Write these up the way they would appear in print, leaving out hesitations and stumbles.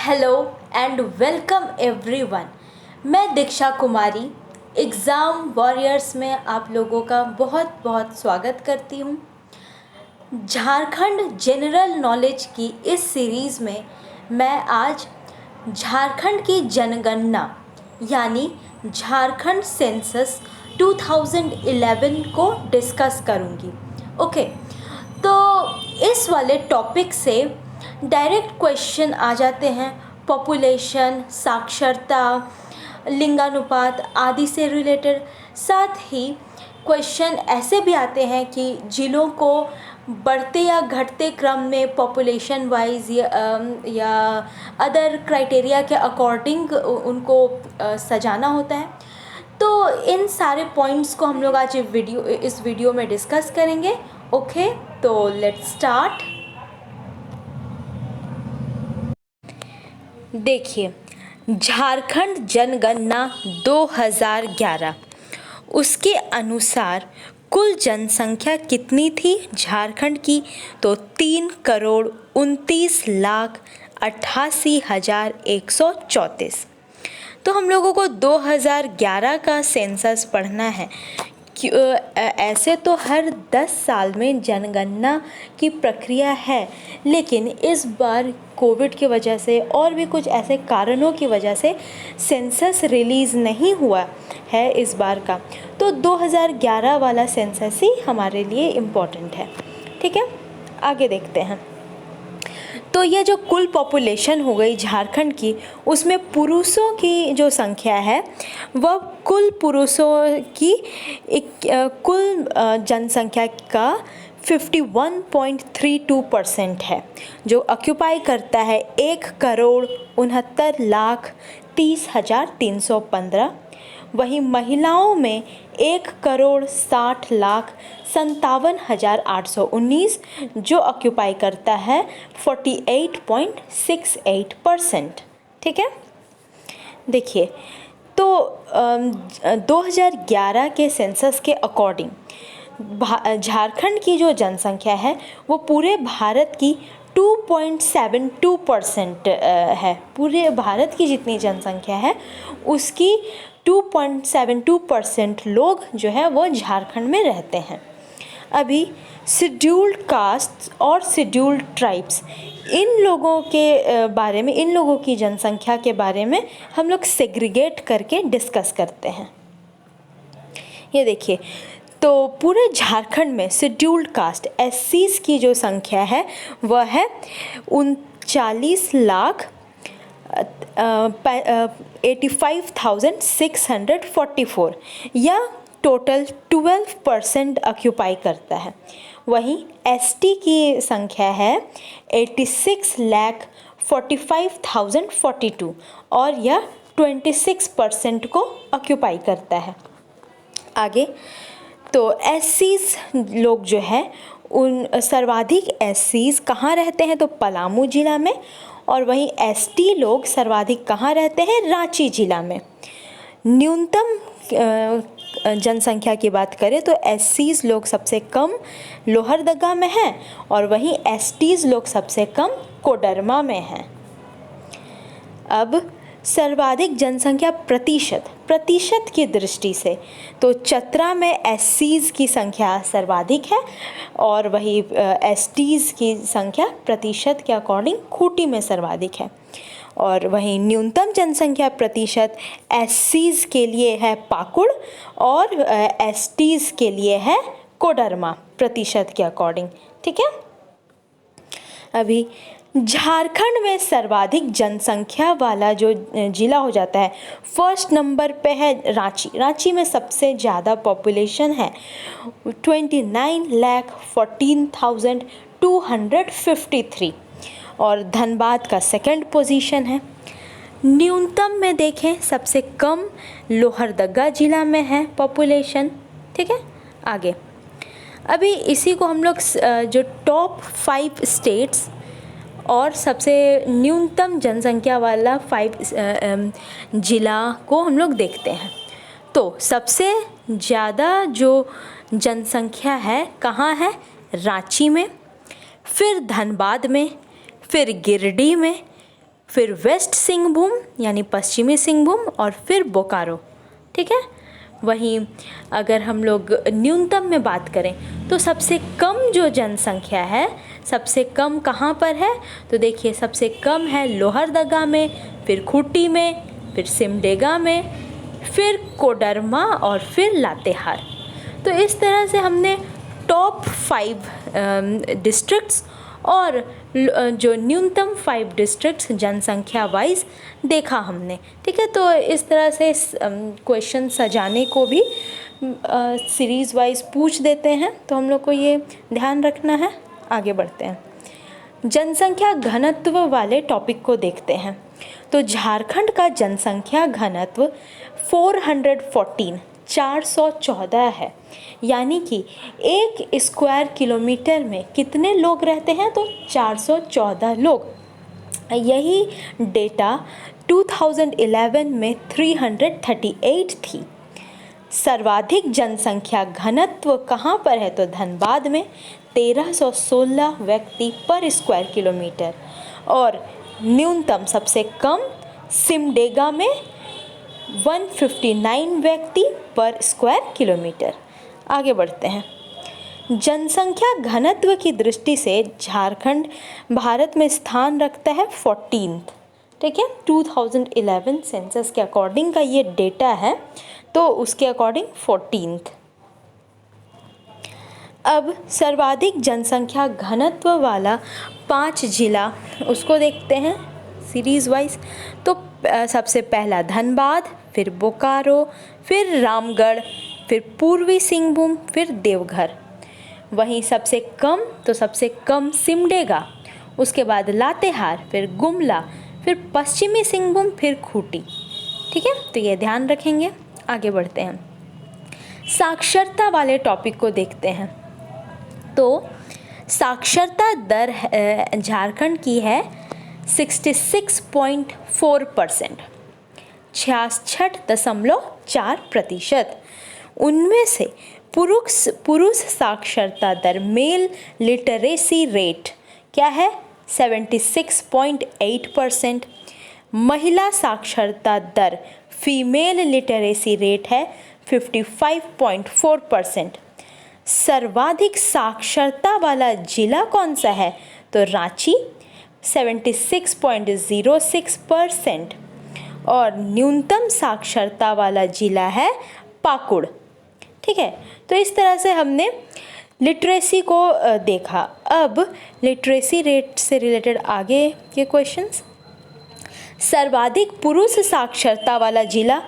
Hello and welcome everyone. मैं दीक्षा कुमारी exam warriors में आप लोगों का बहुत बहुत स्वागत करती हूँ। झारखंड जनरल नॉलेज की इस सीरीज़ में मैं आज झारखंड की जनगणना यानी झारखंड सेंसस 2011 को डिस्कस करूँगी। ओके, तो इस वाले टॉपिक से डायरेक्ट क्वेश्चन आ जाते हैं। पॉपुलेशन, साक्षरता, लिंगानुपात आदि से रिलेटेड। साथ ही क्वेश्चन ऐसे भी आते हैं कि जिलों को बढ़ते या घटते क्रम में पॉपुलेशन वाइज या अदर क्राइटेरिया के अकॉर्डिंग उनको सजाना होता है। तो इन सारे पॉइंट्स को हम लोग आज इस वीडियो में डिस्कस करेंगे। ओके, तो लेट्स स्टार्ट। देखिए, झारखंड जनगणना 2011 उसके अनुसार कुल जनसंख्या कितनी थी झारखंड की? तो 3,29,88,134। तो हम लोगों को 2011 का सेंसस पढ़ना है। ऐसे तो हर 10 साल में जनगणना की प्रक्रिया है, लेकिन इस बार कोविड की वजह से और भी कुछ ऐसे कारणों की वजह से सेंसस रिलीज़ नहीं हुआ है इस बार का। तो 2011 वाला सेंसस ही हमारे लिए इम्पोर्टेंट है। ठीक है, आगे देखते हैं। तो ये जो कुल पॉपुलेशन हो गई झारखंड की, उसमें पुरुषों की जो संख्या है वह कुल पुरुषों की कुल जनसंख्या का 51.32% है, जो ऑक्यूपाई करता है 1,69,30,315। वहीं महिलाओं में 1,60,57,819, जो ऑक्यूपाई करता है 48.68%। ठीक है, देखिए, तो 2011 के सेंसस के अकॉर्डिंग झारखंड की जो जनसंख्या है वो पूरे भारत की 2.72% है। पूरे भारत की जितनी जनसंख्या है उसकी 2.72% लोग जो है वो झारखंड में रहते हैं। अभी शेड्यूल्ड कास्ट और शेड्यूल्ड ट्राइब्स, इन लोगों के बारे में, इन लोगों की जनसंख्या के बारे में हम लोग सेग्रीगेट करके डिस्कस करते हैं। ये देखिए, तो पूरे झारखंड में शेड्यूल्ड कास्ट एससीज की जो संख्या है वह है 39,85,644 या टोटल 12% ऑक्यूपाई करता है। वहीं एसटी की संख्या है 86,45,042 और यह 26% को ऑक्यूपाई करता है। आगे, तो एससीज लोग जो है उन सर्वाधिक एससीज कहाँ रहते हैं? तो पलामू ज़िला में। और वहीं एसटी लोग सर्वाधिक कहाँ रहते हैं? रांची ज़िला में। न्यूनतम जनसंख्या की बात करें तो एससीज लोग सबसे कम लोहरदगा में हैं और वहीं एसटीज लोग सबसे कम कोडरमा में हैं। अब सर्वाधिक जनसंख्या प्रतिशत की दृष्टि से तो चतरा में एससीज की संख्या सर्वाधिक है और वही एसटीज की संख्या प्रतिशत के अकॉर्डिंग खूंटी में सर्वाधिक है। और वहीं न्यूनतम जनसंख्या प्रतिशत एससीज के लिए है पाकुड़ और एसटीज के लिए है कोडरमा प्रतिशत के अकॉर्डिंग। ठीक है, अभी झारखंड में सर्वाधिक जनसंख्या वाला जो ज़िला हो जाता है, फर्स्ट नंबर पे है रांची। रांची में सबसे ज़्यादा पॉपुलेशन है 29,14,253 और धनबाद का सेकंड पोजीशन है। न्यूनतम में देखें सबसे कम लोहरदगा ज़िला में है पॉपुलेशन। ठीक है, आगे अभी इसी को हम लोग जो टॉप 5 स्टेट्स और सबसे न्यूनतम जनसंख्या वाला 5 ज़िला को हम लोग देखते हैं। तो सबसे ज़्यादा जो जनसंख्या है कहाँ है? रांची में, फिर धनबाद में, फिर गिरिडीह में, फिर वेस्ट सिंहभूम यानी पश्चिमी सिंहभूम और फिर बोकारो। ठीक है। वहीं अगर हम लोग न्यूनतम में बात करें तो सबसे कम जो जनसंख्या है, सबसे कम कहाँ पर है, तो देखिए सबसे कम है लोहरदगा में, फिर खूंटी में, फिर सिमडेगा में, फिर कोडरमा और फिर लातेहार। तो इस तरह से हमने टॉप 5 डिस्ट्रिक्ट्स और जो न्यूनतम 5 डिस्ट्रिक्ट्स जनसंख्या वाइज देखा हमने। ठीक है। तो इस तरह से क्वेश्चन सजाने को भी सीरीज़ वाइज पूछ देते हैं, तो हम लोग को ये ध्यान रखना है। आगे बढ़ते हैं, जनसंख्या घनत्व वाले टॉपिक को देखते हैं। तो झारखंड का जनसंख्या घनत्व 414 है, यानी कि 1 स्क्वायर किलोमीटर में कितने लोग रहते हैं, तो 414 लोग। यही डेटा 2011 में 338 थी। सर्वाधिक जनसंख्या घनत्व कहाँ पर है, तो धनबाद में 1316 व्यक्ति पर स्क्वायर किलोमीटर, और न्यूनतम सबसे कम सिमडेगा में 159 व्यक्ति पर स्क्वायर किलोमीटर। आगे बढ़ते हैं, जनसंख्या घनत्व की दृष्टि से झारखंड भारत में स्थान रखता है 14th। ठीक है। 2011 सेंसस के अकॉर्डिंग का ये डेटा है, तो उसके अकॉर्डिंग 14th। अब सर्वाधिक जनसंख्या घनत्व वाला 5 जिला उसको देखते हैं सीरीज़ वाइज। तो सबसे पहला धनबाद, फिर बोकारो, फिर रामगढ़, फिर पूर्वी सिंहभूम, फिर देवघर। वहीं सबसे कम, तो सबसे कम सिमडेगा, उसके बाद लातेहार, फिर गुमला, फिर पश्चिमी सिंहभूम, फिर खूंटी। ठीक है। तो ये ध्यान रखेंगे। आगे बढ़ते हैं, साक्षरता वाले टॉपिक को देखते हैं। तो साक्षरता दर झारखंड की है 66.4%, 66.4%। उनमें से पुरुष साक्षरता दर मेल लिटरेसी रेट क्या है, 76.8%। महिला साक्षरता दर फीमेल लिटरेसी रेट है 55.4%। सर्वाधिक साक्षरता वाला जिला कौन सा है, तो रांची 76.06%, और न्यूनतम साक्षरता वाला जिला है पाकुड़। ठीक है। तो इस तरह से हमने लिटरेसी को देखा। अब लिटरेसी रेट से रिलेटेड आगे के क्वेश्चंस, सर्वाधिक पुरुष साक्षरता वाला जिला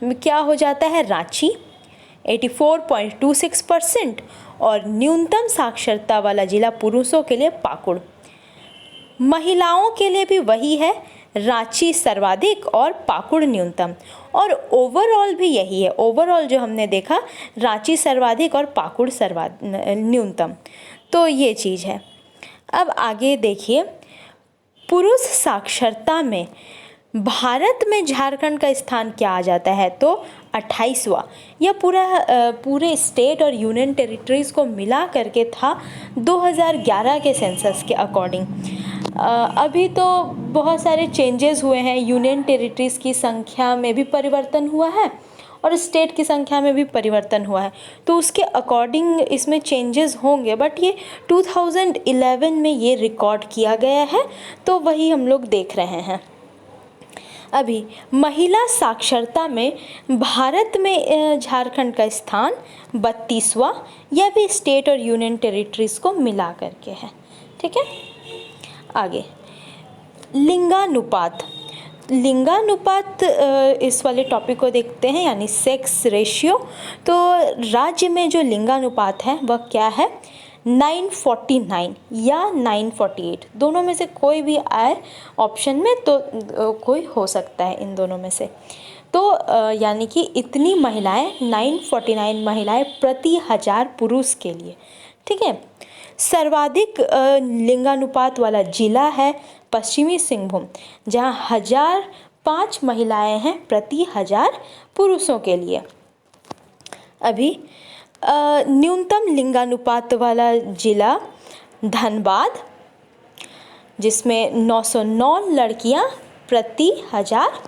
क्या हो जाता है, रांची 84.26%, और न्यूनतम साक्षरता वाला जिला पुरुषों के लिए पाकुड़। महिलाओं के लिए भी वही है, रांची सर्वाधिक और पाकुड़ न्यूनतम, और ओवरऑल भी यही है। ओवरऑल जो हमने देखा, रांची सर्वाधिक और पाकुड़ न्यूनतम। तो ये चीज़ है। अब आगे देखिए, पुरुष साक्षरता में भारत में झारखंड का स्थान क्या आ जाता है, तो 28वां। यह पूरे स्टेट और यूनियन टेरिटरीज़ को मिला करके था 2011 के सेंसस के अकॉर्डिंग। अभी तो बहुत सारे चेंजेस हुए हैं, यूनियन टेरिटरीज़ की संख्या में भी परिवर्तन हुआ है और स्टेट की संख्या में भी परिवर्तन हुआ है, तो उसके अकॉर्डिंग इसमें चेंजेस होंगे। बट ये 2011 में ये रिकॉर्ड किया गया है, तो वही हम लोग देख रहे हैं। अभी महिला साक्षरता में भारत में झारखंड का स्थान 32वां, यह भी स्टेट और यूनियन टेरिटरीज़ को मिला करके है। ठीक है। आगे लिंगानुपात इस वाले टॉपिक को देखते हैं, यानी सेक्स रेशियो। तो राज्य में जो लिंगानुपात है वह क्या है, 949 या 948, दोनों में से कोई भी आए ऑप्शन में, तो कोई हो सकता है इन दोनों में से। तो यानी कि इतनी महिलाएं, 949 महिलाएं प्रति 1000 पुरुष के लिए। ठीक है। सर्वाधिक लिंगानुपात वाला जिला है पश्चिमी सिंहभूम, जहां 1005 महिलाएं हैं प्रति 1000 पुरुषों के लिए। अभी न्यूनतम लिंगानुपात वाला जिला धनबाद, जिसमें 909 लड़कियां प्रति 1000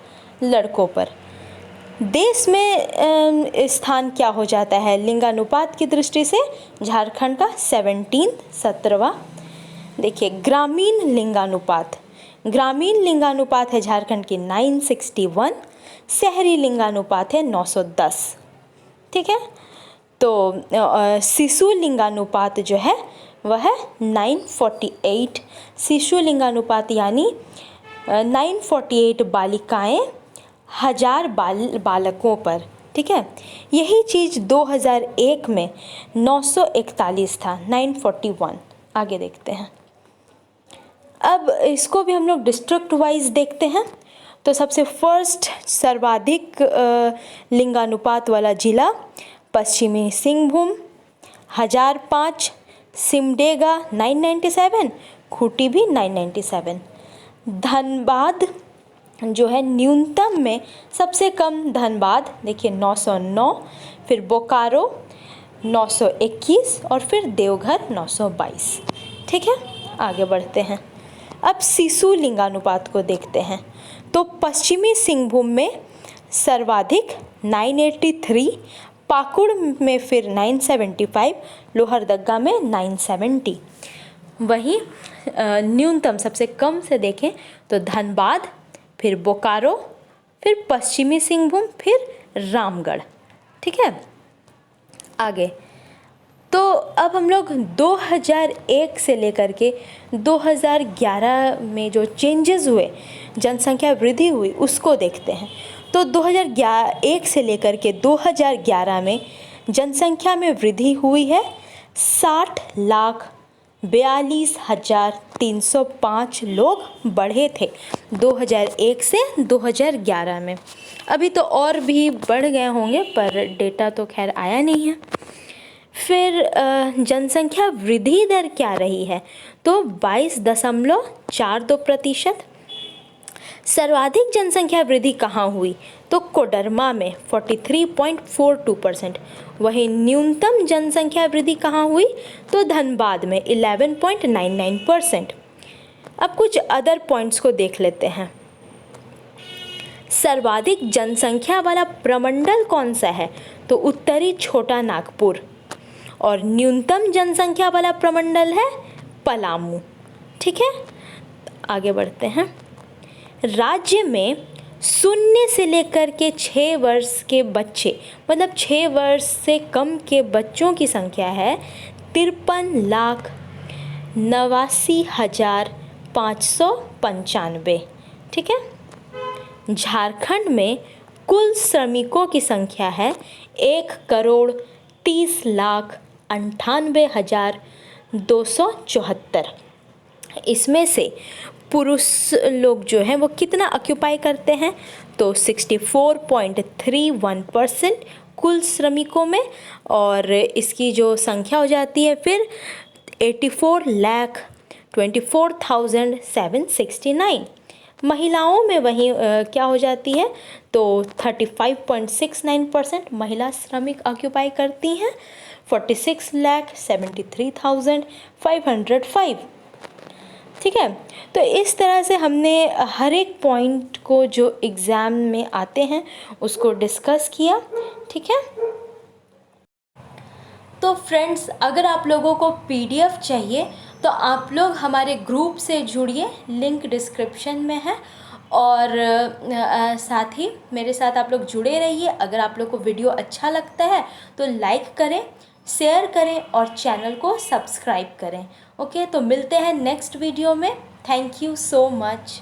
लड़कों पर। देश में स्थान क्या हो जाता है लिंगानुपात की दृष्टि से? झारखंड का 17वां। देखिए ग्रामीण लिंगानुपात है झारखंड की 961, शहरी लिंगानुपात है 910। ठीक है, तो शिशु लिंगानुपात जो है वह है 948। शिशु लिंगानुपात यानी 948 बालिकाएं 1000 बालकों पर। ठीक है, यही चीज़ 2001 में 941 था, 941। आगे देखते हैं। अब इसको भी हम लोग डिस्ट्रिक्ट वाइज देखते हैं। तो सबसे फर्स्ट सर्वाधिक लिंगानुपात वाला जिला पश्चिमी सिंहभूम 1005, सिमडेगा 997, खूंटी भी 997। धनबाद जो है न्यूनतम में सबसे कम धनबाद, देखिए 909, फिर बोकारो 921 और फिर देवघर 922। ठीक है, आगे बढ़ते हैं। अब शिशु लिंगानुपात को देखते हैं। तो पश्चिमी सिंहभूम में सर्वाधिक 983, पाकुड़ में फिर 975, लोहरदगा में 970। वहीं न्यूनतम सबसे कम से देखें तो धनबाद, फिर बोकारो, फिर पश्चिमी सिंहभूम, फिर रामगढ़। ठीक है, आगे तो अब हम लोग 2001 से लेकर के 2011 में जो चेंजेस हुए, जनसंख्या वृद्धि हुई, उसको देखते हैं। तो 2001 से लेकर के 2011 में जनसंख्या में वृद्धि हुई है 60,42,305 लोग बढ़े थे 2001 से 2011 में। अभी तो और भी बढ़ गए होंगे पर डेटा तो खैर आया नहीं है। फिर जनसंख्या वृद्धि दर क्या रही है? तो 22.42%। सर्वाधिक जनसंख्या वृद्धि कहाँ हुई? तो कोडरमा में 43.42%। वहीं न्यूनतम जनसंख्या वृद्धि कहाँ हुई? तो धनबाद में 11.99%। अब कुछ अदर पॉइंट्स को देख लेते हैं। सर्वाधिक जनसंख्या वाला प्रमंडल कौन सा है? तो उत्तरी छोटा नागपुर। और न्यूनतम जनसंख्या वाला प्रमंडल है पलामू। ठीक है, आगे बढ़ते हैं। राज्य में 0 से लेकर के 6 वर्ष के बच्चे, मतलब 6 वर्ष से कम के बच्चों की संख्या है 53,89,595। ठीक है, झारखंड में कुल श्रमिकों की संख्या है 1,30,98,274। इसमें से पुरुष लोग जो हैं वो कितना ऑक्यूपाई करते हैं? तो 64.31% कुल श्रमिकों में। और इसकी जो संख्या हो जाती है फिर 84,24,769। महिलाओं में वहीं क्या हो जाती है? तो 35.69% महिला श्रमिक ऑक्यूपाई करती हैं 46,73,505। ठीक है, तो इस तरह से हमने हर एक पॉइंट को जो एग्ज़ाम में आते हैं उसको डिस्कस किया। ठीक है, तो फ्रेंड्स अगर आप लोगों को PDF चाहिए तो आप लोग हमारे ग्रुप से जुड़िए, लिंक डिस्क्रिप्शन में है। और साथ ही मेरे साथ आप लोग जुड़े रहिए। अगर आप लोग को वीडियो अच्छा लगता है तो लाइक करें, शेयर करें और चैनल को सब्सक्राइब करें। ओके, तो मिलते हैं नेक्स्ट वीडियो में। Thank you so much.